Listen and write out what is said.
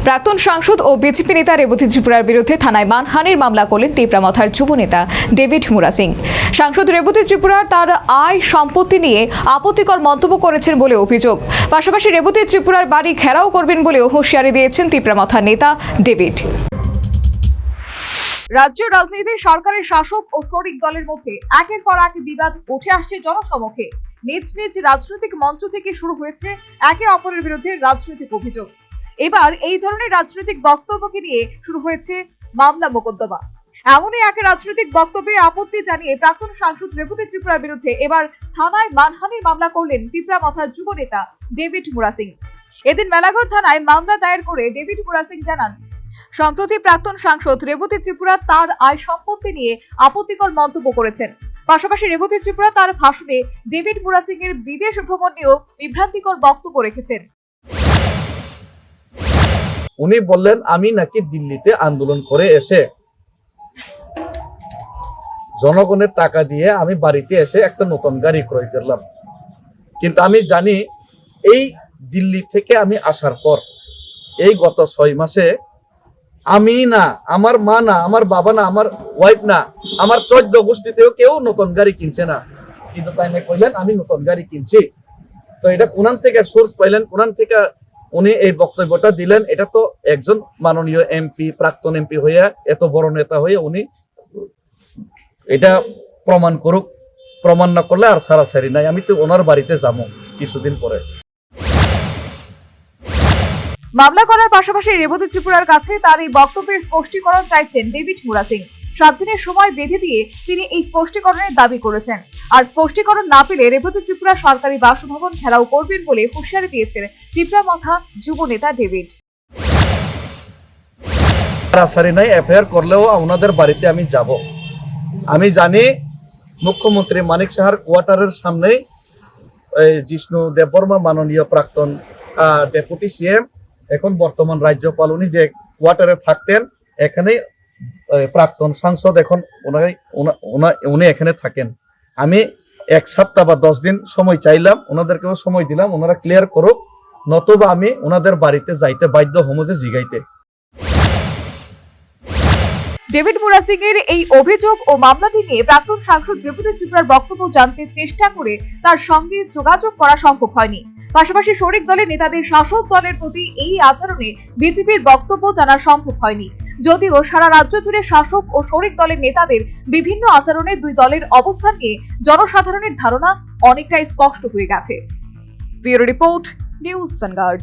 প্রাক্তন সাংসদ ও বিজেপি নেতা রেবতী ত্রিপুরার বিরুদ্ধে থানায় মানহানির মামলা করলেন তিপ্রামথার যুব নেতা ডেভিড মুরা সিং। সাংসদ রেবতী ত্রিপুরার তার আয় সম্পত্তি নিয়ে আপত্তিকর মন্তব্য করেছেন বলে অভিযোগ। পাশাপাশি রেবতী ত্রিপুরার বাড়ি ঘেরাও করবেন বলেও হুঁশিয়ারি দিয়েছেন তিপ্রামথার নেতা ডেভিড। রাজ্য রাজনীতিতে সরকারের শাসক ও শরিক দলের মধ্যে একের পর এক বিবাদ উঠে আসছে জনসমক্ষে। নিজ নিজ রাজনৈতিক মঞ্চ থেকে শুরু হয়েছে একে অপরের বিরুদ্ধে রাজনৈতিক অভিযোগ। এবার এই ধরনের রাজনৈতিক বক্তব্যকে নিয়ে শুরু হয়েছে মামলা মোকদ্দমা। এমনই এক রাজনৈতিক বক্তব্যে আপত্তি জানিয়ে প্রাক্তন সাংসদ রেবতী ত্রিপুরার বিরুদ্ধে এবার থানায় মানহানির মামলা করলেন তিপ্রামথার যুব নেতা ডেভিড মুরা সিং। এদিন মেলাঘর থানায় মামলা দায়ের করে ডেভিড মুরা সিং জানান, সম্প্রতি প্রাক্তন সাংসদ রেবতী ত্রিপুরা তার আয় সম্পত্তি নিয়ে আপত্তিকর মন্তব্য করেছেন। পাশাপাশি রেবতী ত্রিপুরা তার ভাষণে ডেভিড মুরা সিং এর বিদেশ ভ্রমণ নিয়েও বিভ্রান্তিকর বক্তব্য রেখেছেন। উনি বললেন আমি নাকি দিল্লিতে আন্দোলন করে এসে জনগণের টাকা দিয়ে আমি বাড়িতে এসে একটা নতুন গাড়ি ক্রয় করলাম। কিন্তু আমি জানি এই দিল্লি থেকে আমি আসার পর এই গত 6 মাসে আমি না, আমার মা না, আমার বাবা না, আমার ওয়াইফ না, আমার 14 গোষ্ঠীতেও কেউ নতুন গাড়ি কিনছে না। কিন্তু তাই না কইলেন আমি নতুন গাড়ি কিনছি। তো এটা কোনান থেকে সোর্স পাইলেন, কোনান থেকে উনি এই বক্তব্যটা দিলেন? এটা তো একজন মাননীয় এমপি, প্রাক্তন এমপি হইয়া, এত বড় নেতা হয়ে উনি এটা প্রমাণ করুক। প্রমাণ না করলে আর সারাসারি নাই। আমি তো ওনার বাড়িতে যাবো কিছুদিন পরে। মামলা করার পাশাপাশি রেবতী ত্রিপুরার কাছে তার এই বক্তব্যের স্পষ্টীকরণ চাইছেন ডেভিড মুরা সিং। 7 দিনের সময় বেঁধে দিয়ে তিনি এই স্পষ্টীকরণের দাবি করেছেন। আর স্পষ্টীকরণ না পেলে রেবতী ত্রিপুরা সরকারি বাসভবন ঘেরাও করবেন বলে হুঁশিয়ারি দিয়েছেন তিপ্রামথা যুব নেতা ডেভিড। সারাসারি নাই, এফআইআর করলেও ওনাদের বাড়িতে আমি যাব। আমি জানি মুখ্যমন্ত্রী মানিক সাহার কোয়ার্টারের সামনে জিষ্ণু দেববর্মা মাননীয় প্রাক্তন ডেপুটি সিএম, এখন বর্তমান রাজ্যপাল, উনি যে কোয়ার্টারে থাকতেন, এখানে প্রাক্তন সাংসদ এখন উনি এখানে থাকেন। আমি 1 সপ্তাহ বা 10 দিন সময় চাইলাম, ওনাদেরকেও সময় দিলাম, ওনারা ক্লিয়ার করুক, নতুবা আমি ওনাদের বাড়িতে যাইতে বাধ্য হবো যে জিগাইতে। ডেভিড মুরা সিং এর এই অভিযোগ ও মামলাটি নিয়ে প্রাক্তন সাংসদ রেবতী ত্রিপুরার বক্তব্য জানতে চেষ্টা করে তার সঙ্গে যোগাযোগ করা সম্ভব হয়নি। পাশাপাশি শরিক দলের নেতাদের শাসক দলের প্রতি এই আচরণে বিজেপির বক্তব্য জানা সম্ভব হয়নি। যদিও সারা রাজ্য জুড়ে শাসক ও শরিক দলের নেতাদের বিভিন্ন আচরণে দুই দলের অবস্থান নিয়ে জনসাধারণের ধারণা অনেকটাই স্পষ্ট হয়ে গেছে। Bureau report, news vanguard.